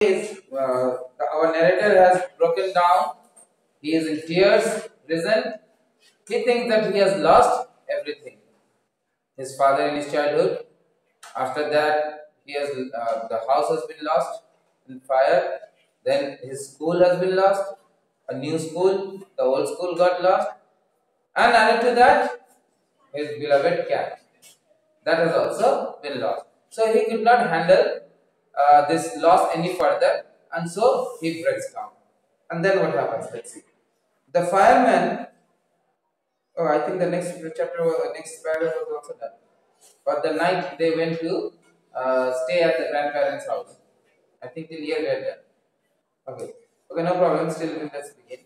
Our narrator has broken down. He is in tears, risen. He thinks that he has lost everything. His father in his childhood. After that, the house has been lost in fire. Then his school has been lost. A new school, the old school got lost. And added to that, his beloved cat. That has also been lost. So he could not handle this loss any further, and so he breaks down. And then what happens? Let's see. The fireman. Oh, I think the next chapter, next paragraph was also done. But the night they went to stay at the grandparents' house. I think till here we are done. Okay. Okay, no problem. Still, let's begin.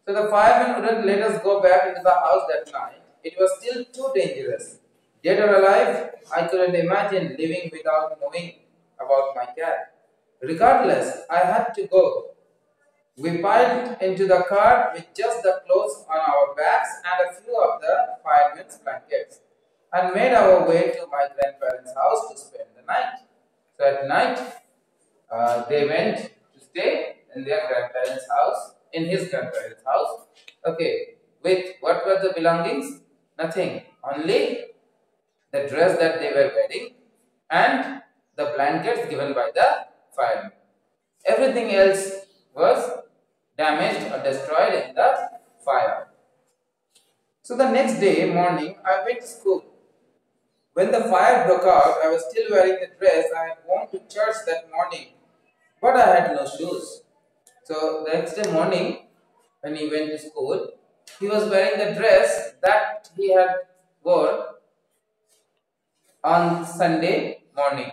So the fireman wouldn't let us go back into the house that night. It was still too dangerous. Dead or alive, I couldn't imagine living without knowing about my cat. Regardless, I had to go. We piled into the car with just the clothes on our backs and a few of the firemen's blankets and made our way to my grandparents' house to spend the night. So at night, they went to stay in their grandparents' house, in his grandparents' house. Okay, with what were the belongings? Nothing, only the dress that they were wearing and the blankets given by the firemen. Everything else was damaged or destroyed in the fire. So the next day morning, I went to school. When the fire broke out, I was still wearing the dress I had worn to church that morning, but I had no shoes. So the next day morning, when he went to school, he was wearing the dress that he had worn on Sunday morning.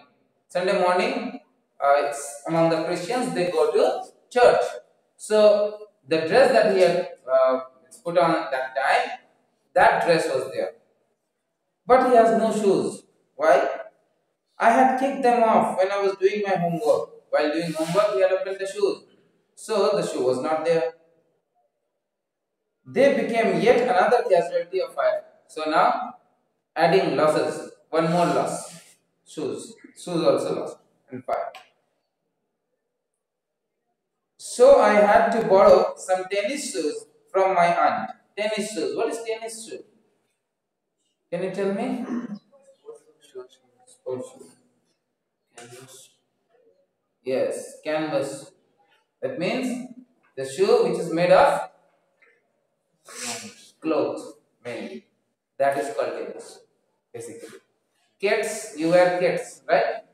Sunday morning, it's among the Christians, they go to church. So the dress that he had put on at that time, that dress was there. But he has no shoes. Why? I had kicked them off when I was doing my homework. While doing homework, he had opened the shoes. So the shoe was not there. They became yet another casualty of fire. So now, adding losses, one more loss. Shoes. Shoes also lost in fire. So I had to borrow some tennis shoes from my aunt. Tennis shoes. What is tennis shoe? Can you tell me? Sports shoe. Canvas. Yes, canvas. That means the shoe which is made of clothes mainly. That is called tennis, basically. Kids, you wear kids, right?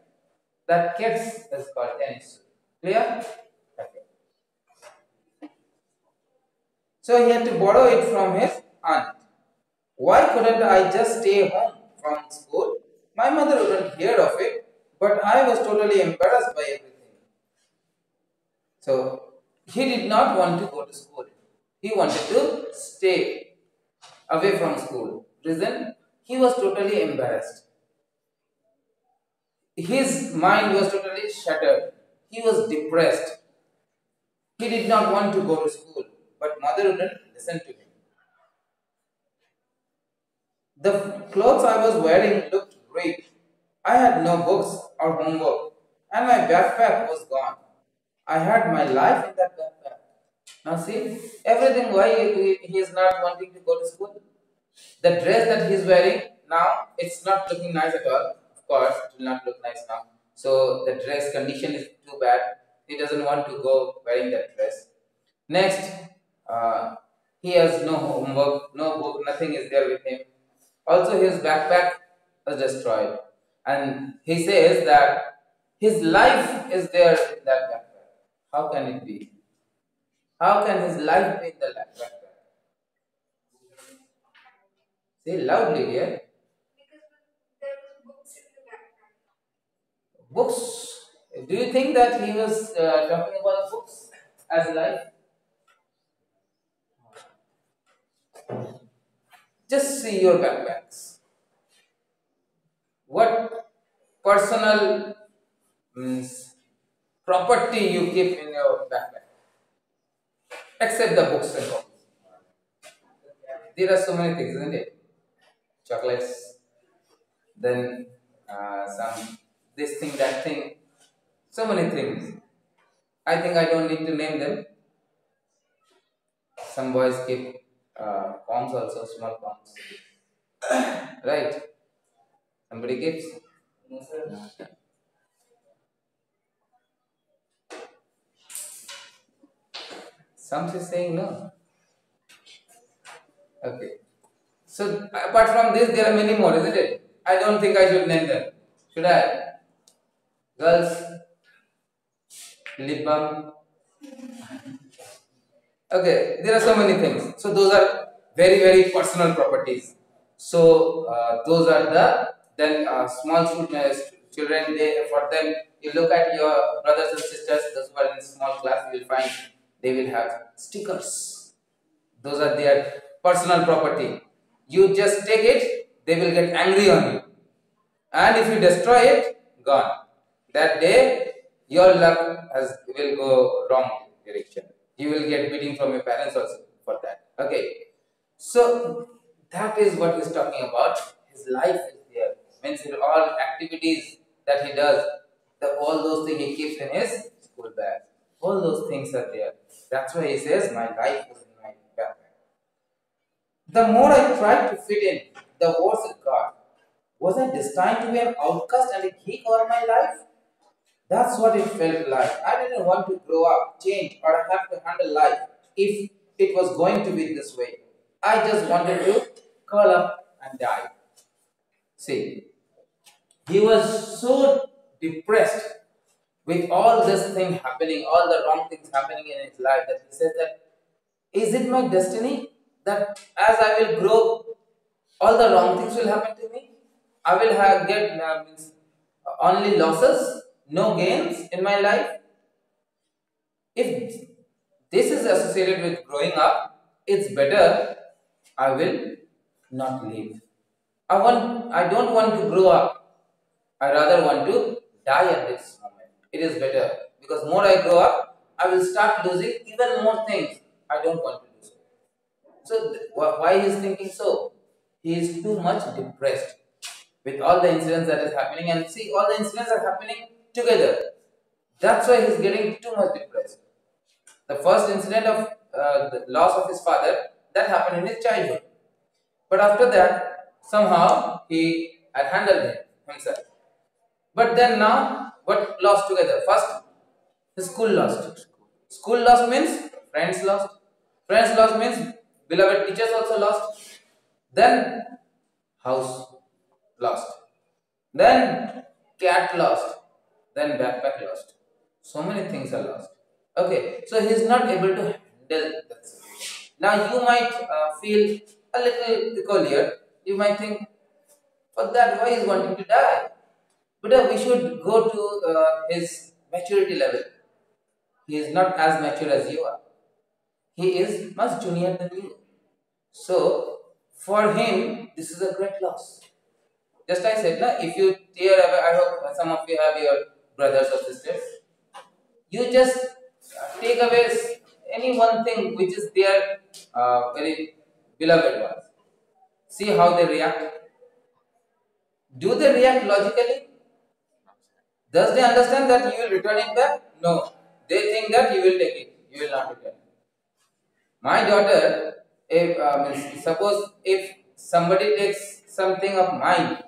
That kids is called tennis. Clear? Okay. So he had to borrow it from his aunt. Why couldn't I just stay home from school? My mother wouldn't hear of it, but I was totally embarrassed by everything. So he did not want to go to school. He wanted to stay away from school. Reason? He was totally embarrassed. His mind was totally shattered. He was depressed. He did not want to go to school, but mother wouldn't listen to him. The clothes I was wearing looked great. I had no books or homework, and my backpack was gone. I had my life in that backpack. Now see, everything why he is not wanting to go to school. The dress that he is wearing now, it's not looking nice at all. Of course, it will not look nice now. So the dress condition is too bad. He doesn't want to go wearing that dress. Next, he has no homework, no book, nothing is there with him. Also, his backpack was destroyed. And he says that his life is there in that backpack. How can it be? How can his life be in the backpack? Say loudly, dear. Books. Do you think that he was talking about books as life? Just see your backpacks. What personal property you keep in your backpack? Except the books and all. There are so many things, isn't it? Chocolates, then some this thing, that thing, so many things. I think I don't need to name them. Some boys keep poms also, small poms. Right? Somebody keeps. Some is saying no. Okay. So apart from this, there are many more, isn't it? I don't think I should name them. Should I? Girls, lip balm. Okay, there are so many things. So those are very very personal properties. So those are the then small children. They for them you look at your brothers and sisters. Those who are in small class, you will find they will have stickers. Those are their personal property. You just take it, they will get angry on you. And if you destroy it, gone. That day, your luck will go wrong direction. You will get beating from your parents also for that. Okay. So that is what he's talking about. His life is there. Means all activities that he does, all those things he keeps in his school bag. All those things are there. That's why he says, my life is in my backpack. The more I tried to fit in, the worse it got. Was I destined to be an outcast and a geek all my life? That's what it felt like. I didn't want to grow up, change, or have to handle life if it was going to be this way. I just wanted to curl up and die. See, he was so depressed with all this thing happening, all the wrong things happening in his life that he said that, is it my destiny that as I will grow, all the wrong things will happen to me? I will get means only losses, no gains in my life. If this is associated with growing up, it's better I will not live. I don't want to grow up. I rather want to die at this moment. It is better because more I grow up, I will start losing even more things I don't want to lose. So why he is thinking so? He is too much depressed with all the incidents that is happening, and see, all the incidents are happening together. That's why he's getting too much depressed. The first incident of the loss of his father, that happened in his childhood. But after that, somehow he had handled it himself. But then now, what lost together? First, his school lost. School lost means friends lost. Friends lost means beloved teachers also lost. Then house lost. Then cat lost. Then backpack lost. So many things are lost. Okay, so he is not able to handle that situation. Now you might feel a little peculiar. You might think, for that, why is wanting to die? But we should go to his maturity level. He is not as mature as you are. He is much junior than you. So, for him, this is a great loss. Just I said, na, if you tear away, I hope some of you have your brothers or sisters. You just take away any one thing which is their very beloved ones. See how they react. Do they react logically? Does they understand that you will return it back? No. They think that you will take it. You will not return it. My daughter, if suppose if somebody takes something of mine,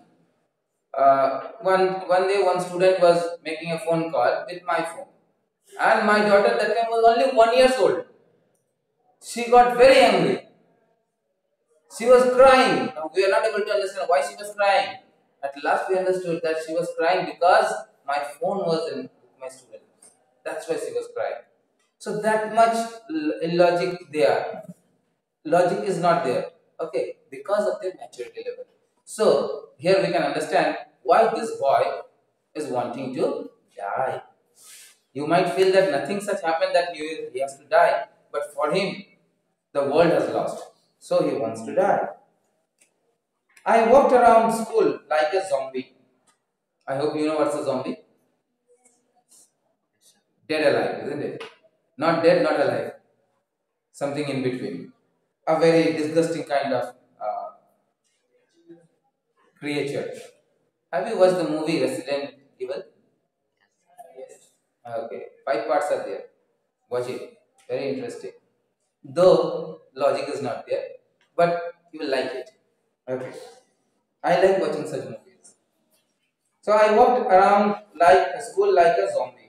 one day one student was making a phone call with my phone, and my daughter that time was only 1 year old. She got very angry. She was crying. Now, we are not able to understand why she was crying. At last we understood that she was crying because my phone was in my student. That's why she was crying. So that much illogic there. Logic is not there. Okay, because of their maturity level. So here we can understand why this boy is wanting to die. You might feel that nothing such happened that he has to die. But for him, the world has lost. So he wants to die. I walked around school like a zombie. I hope you know what's a zombie. Dead alive, isn't it? Not dead, not alive. Something in between. A very disgusting kind of creature. Have you watched the movie Resident Evil? Yes. Okay, five parts are there. Watch it. Very interesting. Though logic is not there, but you will like it. Okay. I like watching such movies. So I walked around like a school like a zombie.